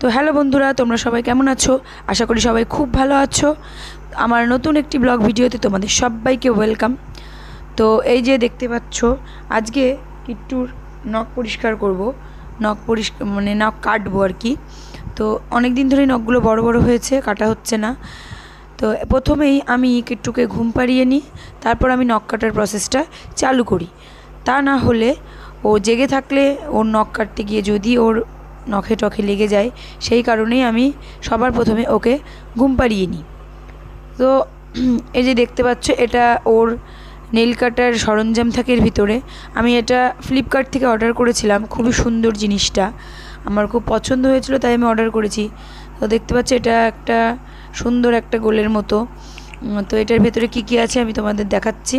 তো হ্যালো বন্ধুরা, তোমরা সবাই কেমন আছো? আশা করি সবাই খুব ভালো আছো। আমার নতুন একটি ব্লগ ভিডিওতে তোমাদের সবাইকে ওয়েলকাম। তো এই যে দেখতে পাচ্ছ, আজকে কিট্টুর নখ পরিষ্কার করব। নখ কাটবো আর কি। তো অনেক দিন ধরেই নখগুলো বড় বড় হয়েছে, কাটা হচ্ছে না। তো প্রথমেই আমি কিট্টুকে ঘুম পাড়িয়ে নিই, তারপর আমি নখ কাটার প্রসেসটা চালু করি। তা না হলে ও জেগে থাকলে ওর নখ কাটতে গিয়ে যদি ওর নখে টখে লেগে যায়, সেই কারণেই আমি সবার প্রথমে ওকে ঘুম পাড়িয়ে নিই। তো এই যে দেখতে পাচ্ছ, এটা ওর নেল কাটার সরঞ্জাম থাকে এর ভিতরে। আমি এটা ফ্লিপকার্ট থেকে অর্ডার করেছিলাম। খুবই সুন্দর জিনিসটা, আমার খুব পছন্দ হয়েছিল, তাই আমি অর্ডার করেছি। তো দেখতে পাচ্ছ, এটা একটা সুন্দর একটা গোলের মতো। তো এটার ভেতরে কি আছে আমি তোমাদের দেখাচ্ছি।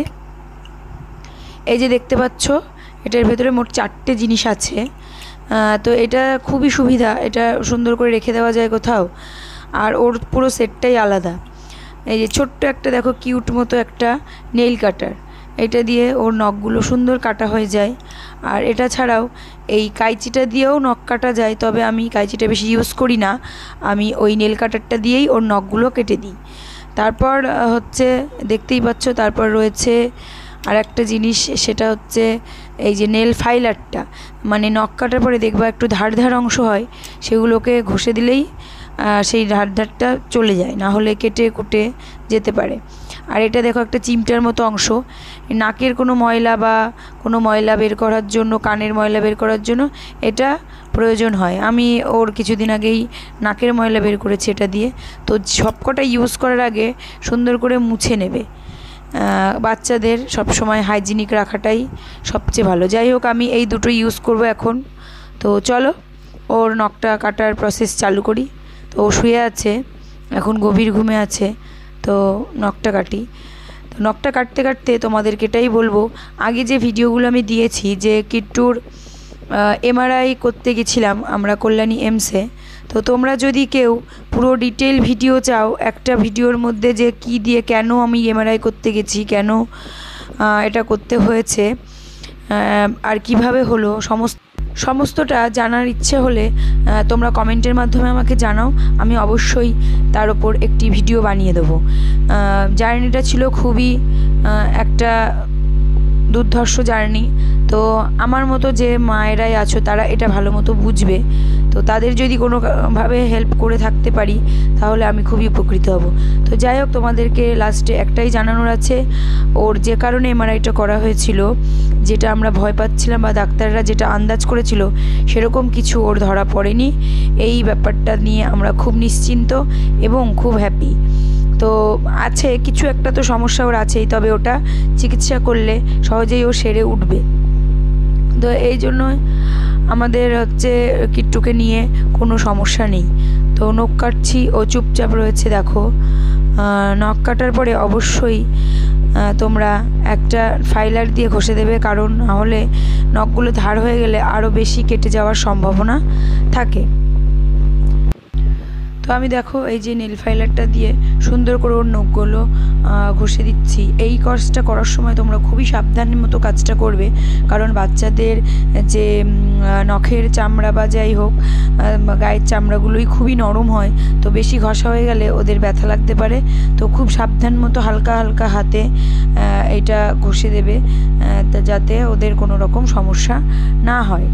এই যে দেখতে পাচ্ছ, এটার ভেতরে মোট 4টে জিনিস আছে। তো এটা খুবই সুবিধা, এটা সুন্দর করে রেখে দেওয়া যায় কোথাও। আর ওর পুরো সেটটাই আলাদা। এই যে ছোট্ট একটা দেখো কিউট মতো একটা নেইল কাটার, এটা দিয়ে ওর নখগুলো সুন্দর কাটা হয়ে যায়। আর এটা ছাড়াও এই কাঁচিটা দিয়েও নখ কাটা যায়, তবে আমি কাঁচিটা বেশি ইউজ করি না, আমি ওই নেল কাটারটা দিয়েই ওর নখগুলো কেটে দিই। তারপর হচ্ছে দেখতেই পাচ্ছ, তারপর রয়েছে আর একটা জিনিস, সেটা হচ্ছে এই যে নেল ফাইলারটা। মানে নখ কাটার পরে দেখবা একটু ধার ধার অংশ হয়, সেগুলোকে ঘষে দিলেই সেই ধারটা চলে যায়, না হলে কেটে কুটে যেতে পারে। আর এটা দেখো একটা চিমটার মতো অংশ, নাকের কোনো ময়লা বা কোনো ময়লা বের করার জন্য, কানের ময়লা বের করার জন্য এটা প্রয়োজন হয়। আমি ওর কিছুদিন আগেই নাকের ময়লা বের করেছি এটা দিয়ে। তো সবকটা ইউজ করার আগে সুন্দর করে মুছে নেবে। বাচ্চাদের সবসময় হাইজিনিক রাখাটাই সবচেয়ে ভালো। যাই হোক, আমি এই দুটো ইউজ করব এখন। তো চলো ওর নখটা কাটার প্রসেস চালু করি। তো ও শুয়ে আছে, এখন গভীর ঘুমে আছে। তো নখটা কাটি। তো নখটা কাটতে কাটতে তোমাদেরকে এটাই বলবো, আগে যে ভিডিওগুলো আমি দিয়েছি, যে কিট্টুর এমআরআই করতে গেছিলাম আমরা কল্যাণী এমসে। তো তোমরা যদি কেউ পুরো ডিটেল ভিডিও চাও, একটা ভিডিওর মধ্যে যে কি দিয়ে কেন আমি এমআরআই করতে গেছি, কেন এটা করতে হয়েছে, আর কিভাবে হলো, সমস্তটা জানার ইচ্ছে হলে তোমরা কমেন্টের মাধ্যমে আমাকে জানাও, আমি অবশ্যই তার ওপর একটি ভিডিও বানিয়ে দেবো। জার্নিটা ছিল খুবই একটা দুর্ধর্ষ জার্নি। তো আমার মতো যে মায়েরাই আছো, তারা এটা ভালো মতো বুঝবে। তো তাদের যদি কোনোভাবে হেল্প করে থাকতে পারি, তাহলে আমি খুবই উপকৃত হব। তো যাই হোক, তোমাদেরকে লাস্টে একটাই জানানোর আছে, ওর যে কারণে এমআরআইটা করা হয়েছিল, যেটা আমরা ভয় পাচ্ছিলাম বা ডাক্তাররা যেটা আন্দাজ করেছিল, সেরকম কিছু ওর ধরা পড়েনি। এই ব্যাপারটা নিয়ে আমরা খুব নিশ্চিন্ত এবং খুব হ্যাপি। তো আছে কিছু একটা তো সমস্যা ওর আছেই, তবে ওটা চিকিৎসা করলে সহজেই ও সেরে উঠবে। তো এই জন্য আমাদের হচ্ছে কিট্টুকে নিয়ে কোনো সমস্যা নেই। তো নখ কাটছি, ও চুপচাপ রয়েছে দেখো। নখ কাটার পরে অবশ্যই তোমরা একটা ফাইলার দিয়ে ঘষে দেবে, কারণ নাহলে নখগুলো ধার হয়ে গেলে আরও বেশি কেটে যাওয়ার সম্ভাবনা থাকে। তো আমি দেখো এই যে নেল ফাইলারটা দিয়ে সুন্দর করে ওর নখগুলো ঘষে দিচ্ছি। এই কাজটা করার সময় তোমরা খুবই সাবধানের মতো কাজটা করবে, কারণ বাচ্চাদের যে নখের চামড়া বা যাই হোক গায়ের চামড়াগুলোই খুবই নরম হয়। তো বেশি ঘষা হয়ে গেলে ওদের ব্যথা লাগতে পারে। তো খুব সাবধান মতো হালকা হালকা হাতে এটা ঘষে দেবে, যাতে ওদের কোনো রকম সমস্যা না হয়।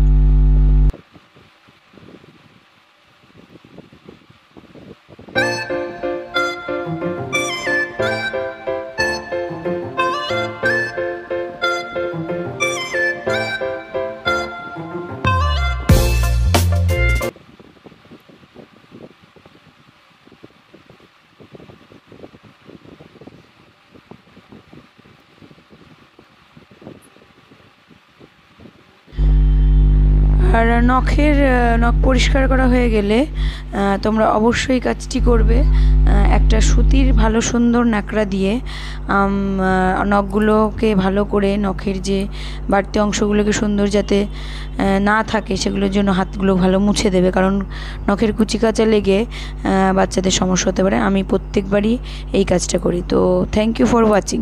আর নখ পরিষ্কার করা হয়ে গেলে তোমরা অবশ্যই কাজটি করবে, একটা সুতির ভালো সুন্দর ন্যাকড়া দিয়ে নখগুলোকে ভালো করে, নখের যে বাড়তি অংশগুলোকে সুন্দর যাতে না থাকে, সেগুলোর জন্য হাতগুলো ভালো মুছে দেবে, কারণ নখের কুচি কাঁচা লেগে বাচ্চাদের সমস্যা হতে পারে। আমি প্রত্যেকবারই এই কাজটা করি। তো থ্যাংক ইউ ফর ওয়াচিং।